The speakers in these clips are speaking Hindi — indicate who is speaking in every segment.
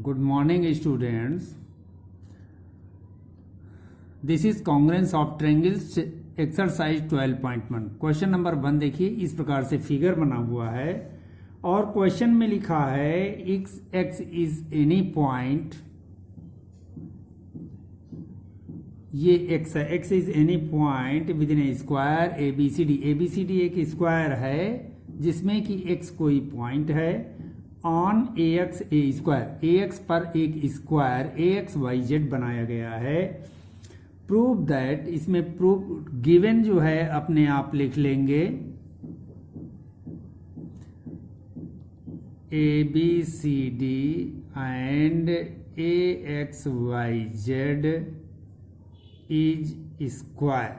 Speaker 1: Good morning, students. This is congruence of triangles exercise 12.1. Question number 1 देखिए, इस प्रकार से फिगर बना हुआ है और क्वेश्चन में लिखा है x इज एनी पॉइंट, ये x है, x is any point within a square ABCD एक स्क्वायर है जिसमें कि x कोई पॉइंट है on AX a square, AX पर एक स्क्वायर AXYZ बनाया गया है। प्रूव दैट, इसमें प्रूफ गिवन जो है अपने आप लिख लेंगे, ABCD and AXYZ is square.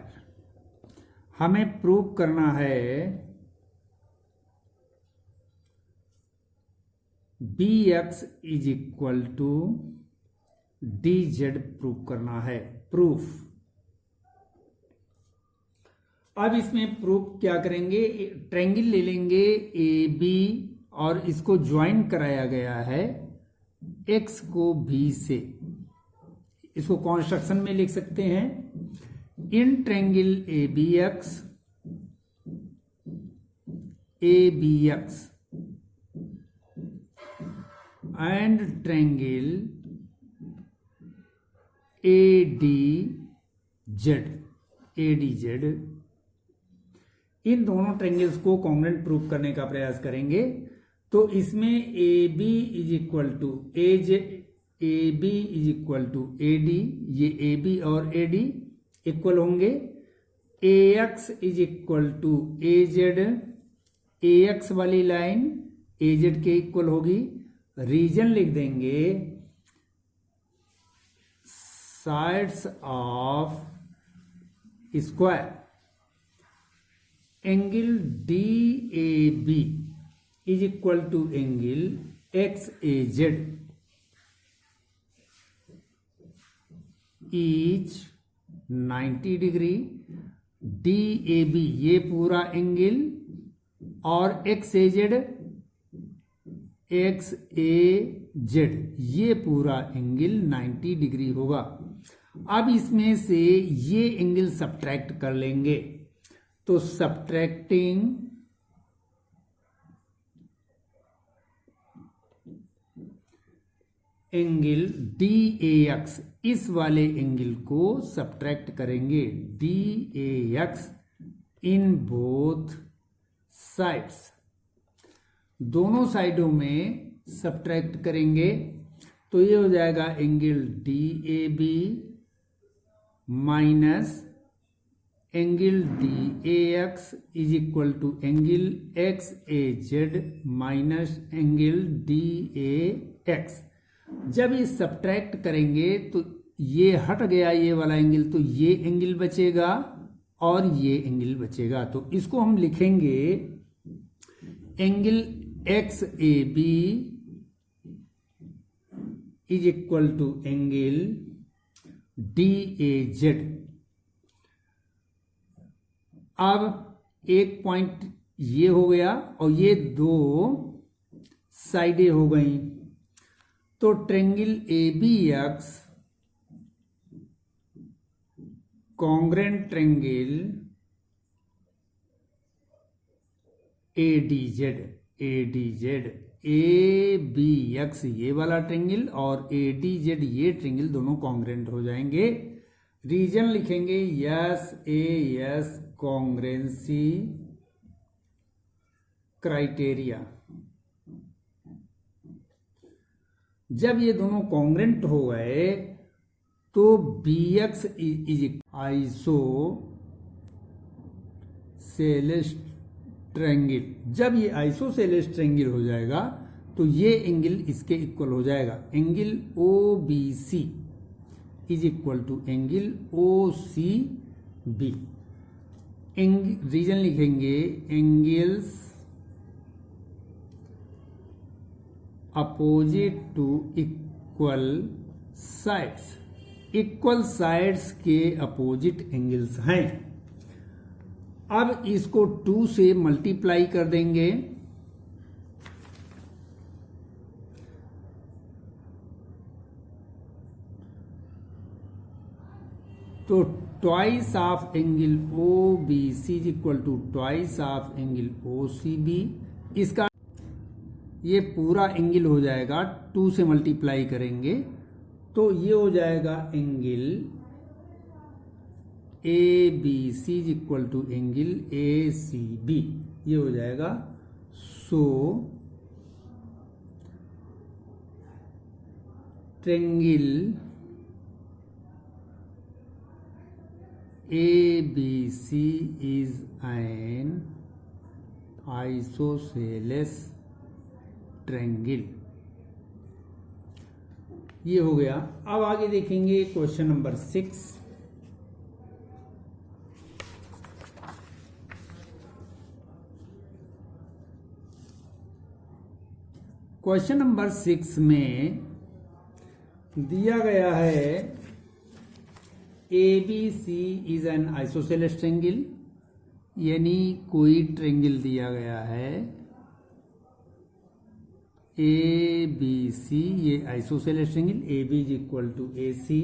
Speaker 1: हमें प्रूव करना है BX is equal to DZ, prove करना है, प्रूफ। अब इसमें प्रूफ क्या करेंगे, ट्रायंगल ले लेंगे AB और इसको ज्वाइन कराया गया है X को B से, इसको कॉन्स्ट्रक्शन में लिख सकते हैं, in triangle ABX and triangle ADZ, इन दोनों ट्रायंगल्स को कॉन्ग्रुएंट प्रूव करने का प्रयास करेंगे। तो इसमें AB is equal to AD, ये AB और AD इक्वल होंगे। AX is equal to AZ, AX वाली लाइन AZ के इक्वल होगी। रीजन लिख देंगे, sides of square, angle DAB is equal to angle XAZ is 90 degree. DAB ये पूरा एंगल और XAZ ये पूरा एंगल 90 डिग्री होगा। अब इसमें से ये एंगल सब्ट्रैक्ट कर लेंगे, तो सब्ट्रैक्टिंग एंगल DAX, इस वाले एंगल को सब्ट्रैक्ट करेंगे DAX इन बोथ साइड्स, दोनों साइडों में सब्ट्रैक्ट करेंगे। तो ये हो जाएगा angle DAB minus angle DAX is equal to angle XAZ minus angle DAX। जब ये सब्ट्रैक्ट करेंगे तो ये हट गया ये वाला एंगल, तो ये एंगल बचेगा और ये एंगल बचेगा। तो इसको हम लिखेंगे angle XAB is equal to angle DAZ। अब एक पॉइंट ये हो गया और ये दो साइडें हो गई, तो triangle ABX congruent triangle ADZ ABX ये वाला ट्रायंगल और ADZ ये ट्रायंगल दोनों कॉन्ग्रुएंट हो जाएंगे। रीजन लिखेंगे SAS कॉन्ग्रुएंसी क्राइटेरिया। जब ये दोनों कॉन्ग्रुएंट हो गए तो BX इज आइसोसेलेस ट्रायंगल। जब ये आइसोसेलेस ट्रायंगल हो जाएगा तो ये एंगल इसके इक्वल हो जाएगा, angle OBC is equal to angle OCB। Reason लिखेंगे angles opposite to equal sides, equal sides के अपोजिट एंगल्स हैं। अब इसको 2 से मल्टीप्लाई कर देंगे तो twice of angle O B C is equal to twice of angle O C B. इसका ये पूरा एंगल हो जाएगा 2 से मल्टीप्लाई करेंगे तो ये हो जाएगा angle A B C is equal to angle A C B, ये हो जाएगा। So triangle A B C is an isosceles triangle. ये हो गया। अब आगे देखेंगे क्वेश्चन नंबर 6। क्वेश्चन नंबर 6 में दिया गया है A B C is an isosceles triangle, यानी कोई ट्रायंगल दिया गया है ए बी सी, ये isosceles triangle A B is equal to A C,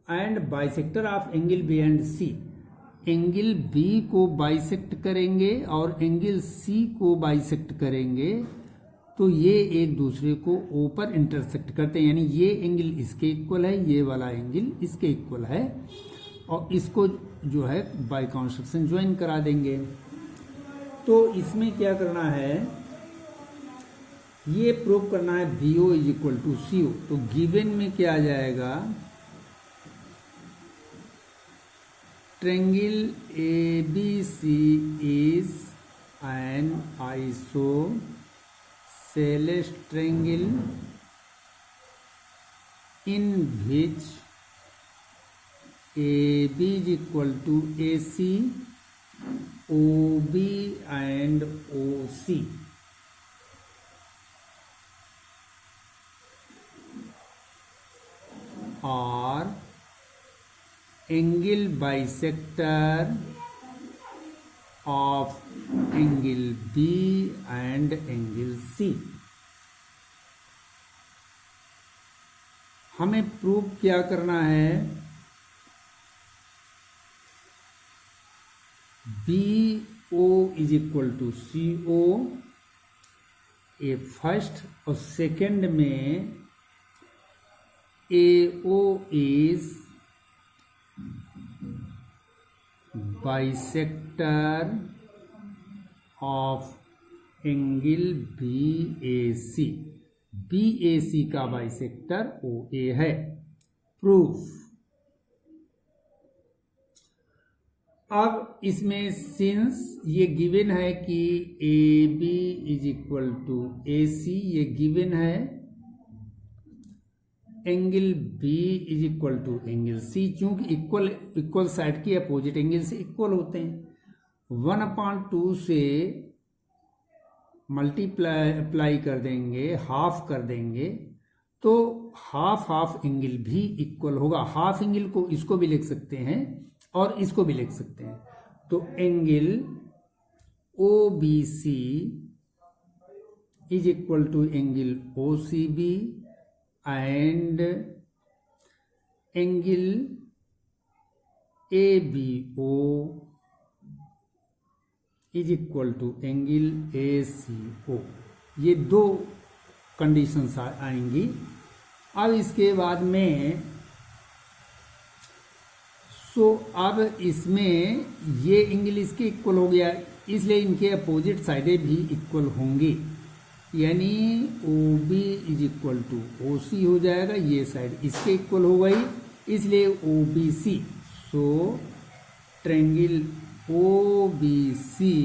Speaker 1: and bisector of angle B and C. Angle B को बाइसेक्ट करेंगे और एंगल सी को बाइसेक्ट करेंगे तो ये एक दूसरे को ओ पर इंटरसेक्ट करते हैं, यानी ये एंगल इसके इक्वल है, ये वाला एंगल इसके इक्वल है, और इसको जो है बाय कॉन्स्ट्रक्शन ज्वाइन करा देंगे। तो इसमें क्या करना है, ये प्रूव करना है B O is equal to C O. तो गिवन में क्या आ जाएगा, triangle A B C is an isosceles triangle in which A B is equal to A C, O B and O C. और angle bisector of angle B and angle C. हमें प्रूव क्या करना है, B O is equal to C O. A first और सेकंड में A O is bisector of angle B A C. B ए सी का बाइसेक्टर ओ ए है। प्रूफ। अब इसमें सिंस ये गिवन है कि A B is equal to A C, ये गिवन है, angle B is equal to angle C, क्योंकि इक्वल साइड की अपोजिट एंगल से इक्वल होते हैं। 1/2 से मल्टीप्लाई कर देंगे, हाफ कर देंगे, तो हाफ एंगल भी इक्वल होगा। हाफ एंगल को इसको भी लिख सकते हैं और इसको भी लिख सकते हैं। तो angle O B C is equal to angle O C B and angle ABO is equal to angle ACO। ये दो कंडीशंस आएंगी। अब इसके बाद में अब इसमें ये एंगल इसके इक्वल हो गया, इसलिए इनके अपोजिट साइडें भी इक्वल होंगी, यानी O B is equal to O C हो जाएगा। ये साइड इसके इक्वल हो गई, इसलिए O B C. So triangle O B C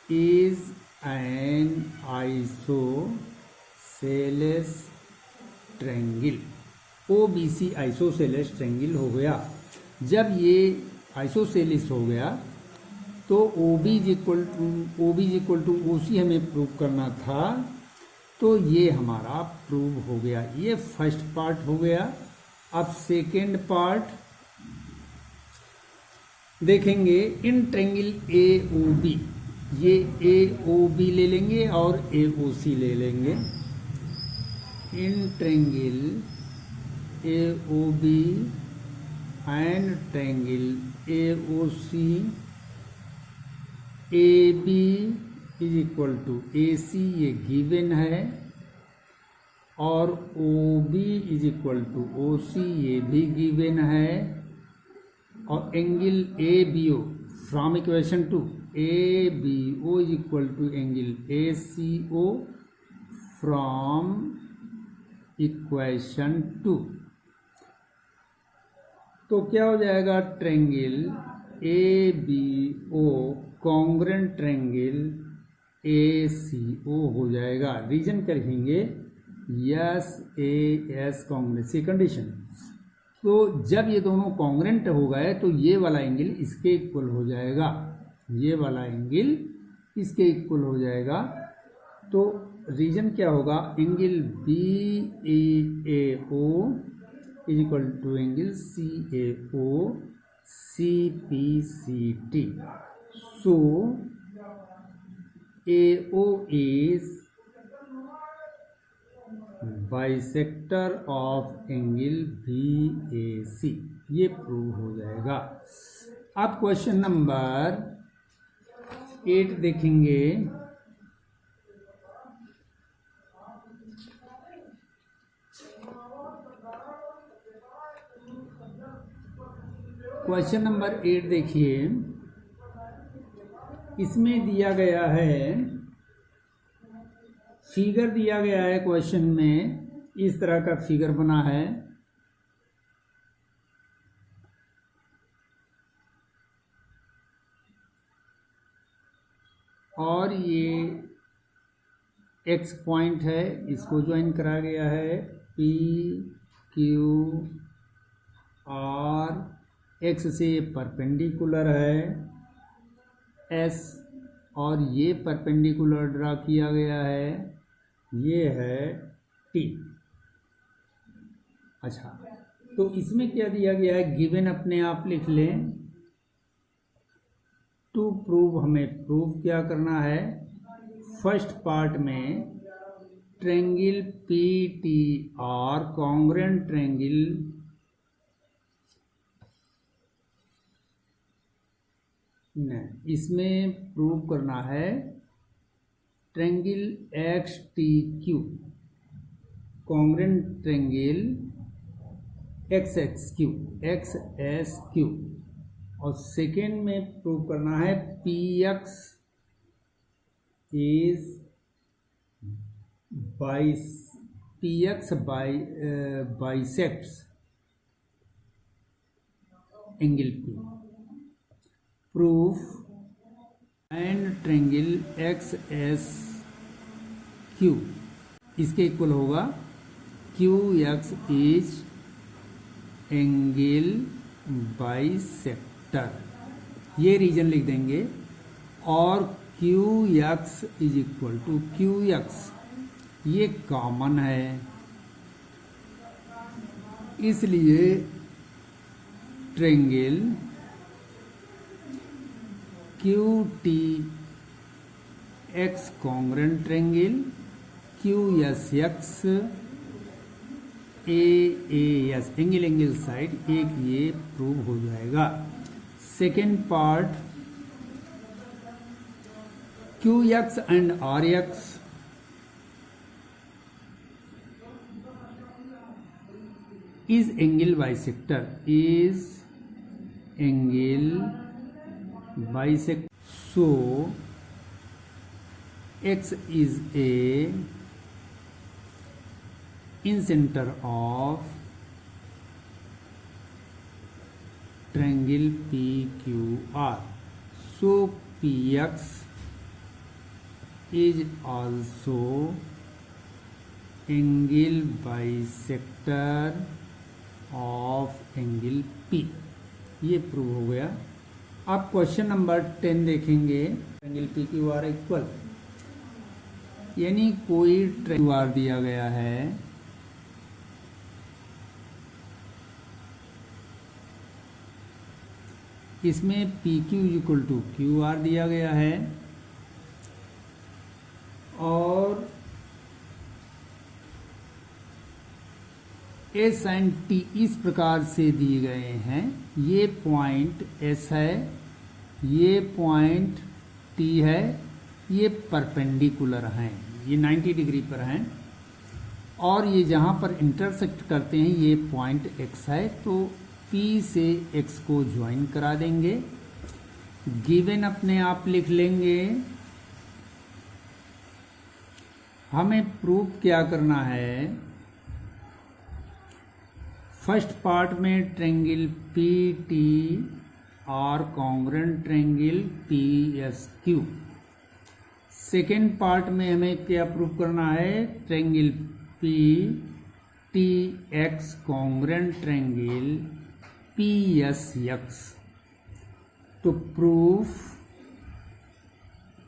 Speaker 1: is an isosceles triangle. O B C isosceles triangle हो गया। जब ये आइसोसेलेस हो गया तो O B is equal to O C हमें प्रूव करना था, तो ये हमारा प्रूव हो गया। ये फर्स्ट पार्ट हो गया। अब सेकेंड पार्ट देखेंगे। In triangle A O B, ये ए ओ बी ले लेंगे और ए ओ सी ले लेंगे। In triangle AOB and triangle AOC AB is equal to AC ये गिवन है, और OB is equal to OC ये भी गिवन है, और angle ABO from equation two ABO is equal to angle ACO from equation 2। तो क्या हो जाएगा, triangle ABO congruent triangle ACO हो जाएगा। रीजन करेंगे SAS कॉन्ग्रुएंसी कंडीशन। तो जब ये दोनों कॉन्ग्रुएंट हो गए तो ये वाला एंगल इसके इक्वल हो जाएगा, ये वाला एंगल इसके इक्वल हो जाएगा। तो रीजन क्या होगा, angle BAO is equal to angle CAO CPCT। So AO is bisector of angle BAC, ये प्रूव हो जाएगा। अब क्वेश्चन नंबर 8 देखेंगे। क्वेश्चन नंबर 8 देखिए, इसमें दिया गया है, फिगर दिया गया है क्वेश्चन में, इस तरह का फिगर बना है, और ये X पॉइंट है, इसको ज्वाइन करा गया है P Q R, X से परपेंडिकुलर है S, और ये परपेंडिकुलर ड्रा किया गया है, ये है T। अच्छा, तो इसमें क्या दिया गया है, गिवन अपने आप लिख लें। टू प्रूव, हमें प्रूव क्या करना है, फर्स्ट पार्ट में ट्रायंगल PTR कॉन्ग्रुएंट ट्रायंगल इसमें प्रूव करना है triangle XTQ congruent triangle XSQ, और सेकेंड में प्रूव करना है PX is bisects angle P। Proof and triangle XSQ इसके इक्वल होगा QX इज एंगल बाइसेक्टर, ये रीजन लिख देंगे, और QX is equal to QX ये कॉमन है, इसलिए triangle QTX congruent triangle QSX AAS angle side एक ये प्रूव हो जाएगा। Second part QX and RX is angle bisector, is angle bisector. So X is a in center of triangle PQR. So PX is also angle bisector of angle P, ये प्रूव हो गया। अब क्वेश्चन नंबर 10 देखेंगे। एंगल PQR इक्वल, यानी कोई QR दिया गया है, इसमें PQ इक्वल टू QR दिया गया है, और एस एंड टी इस प्रकार से दिए गए हैं। ये पॉइंट एस है, ये पॉइंट टी है, ये परपेंडिकुलर हैं, ये 90 डिग्री पर हैं, और ये जहाँ पर इंटरसेक्ट करते हैं ये पॉइंट एक्स है। तो P से x को ज्वाइन करा देंगे, गिवन अपने आप लिख लेंगे। हमें प्रूव क्या करना है, फर्स्ट पार्ट में ट्रायंगल PT और congruent triangle PSQ। Second part में हमें क्या प्रूव करना है, triangle PTX congruent triangle PSX। तो proof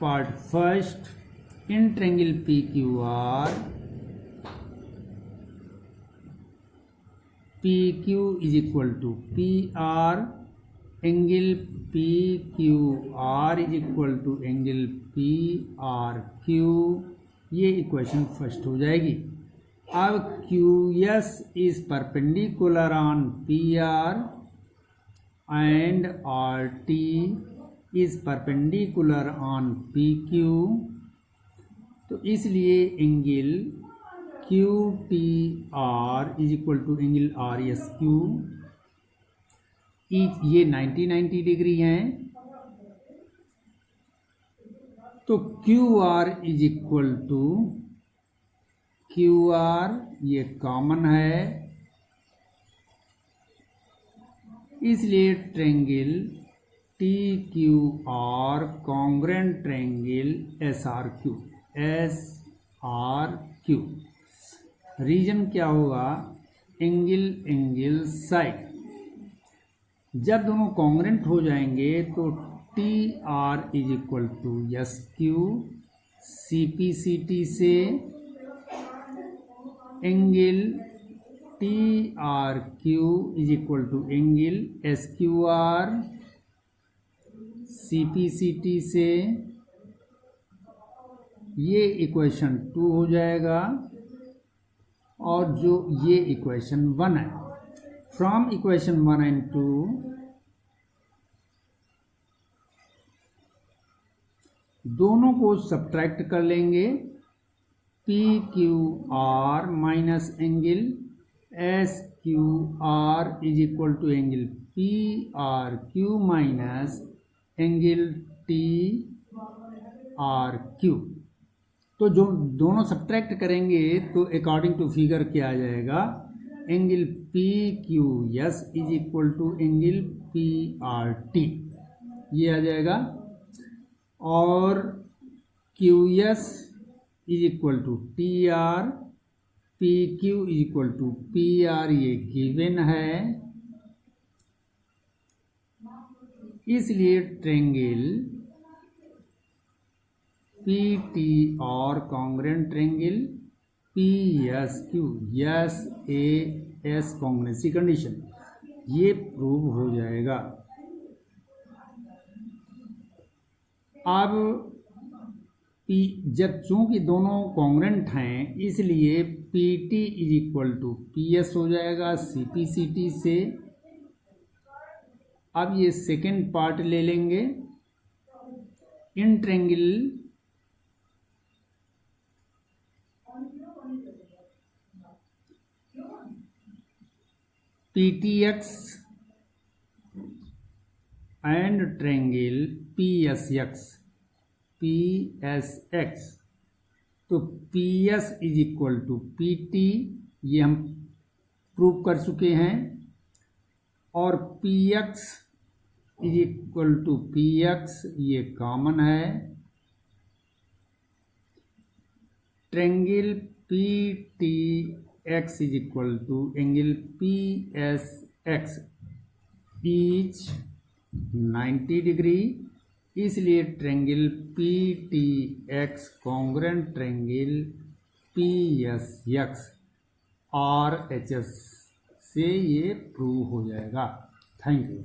Speaker 1: part first, in triangle PQR PQ is equal to PR, angle PQR is equal to angle PRQ। ये इक्वेशन फर्स्ट हो जाएगी। अब QS is perpendicular on PR and RT is perpendicular on PQ। तो इसलिए angle QTR is equal to angle RSQ। ये 90 डिग्री हैं। तो QR is equal to QR, ये कॉमन है, इसलिए triangle TQR congruent triangle SRQ। Reason क्या होगा, एंगल साइड। जब दोनों कॉन्ग्रुएंट हो जाएंगे तो TR is equal to SQ, CPCT से angle TRQ is equal to angle SQR, CPCT से ये इक्वेशन 2 हो जाएगा, और जो ये इक्वेशन 1 है। फ्रॉम इक्वेशन 1 एंड 2 दोनों को सब्ट्रैक्ट कर लेंगे। PQR minus angle SQR is equal to angle PRQ minus angle TRQ। तो जो दोनों सब्ट्रैक्ट करेंगे तो अकॉर्डिंग टू फिगर क्या आ जाएगा, angle PQS is equal to angle PRT, ये आ जाएगा। और QS is equal to TR, PQ is equal to PR, ये गिवन है। इसलिए triangle PTR congruent triangle PSQ, SAS congruency condition, ये प्रूव हो जाएगा। अब जब चूंकि दोनों कॉन्ग्रुएंट हैं इसलिए PT is equal to PS हो जाएगा CPCT से। अब ये सेकेंड पार्ट ले लेंगे, in triangle PTX and triangle PSX। तो PS is equal to PT, ये हम प्रूव कर चुके हैं, और PX is equal to PX, ये कॉमन है। Triangle PTX is equal to angle PSX is 90 degree, इसलिए triangle PTX congruent triangle PSX RHS से ये प्रूव हो जाएगा। Thank you.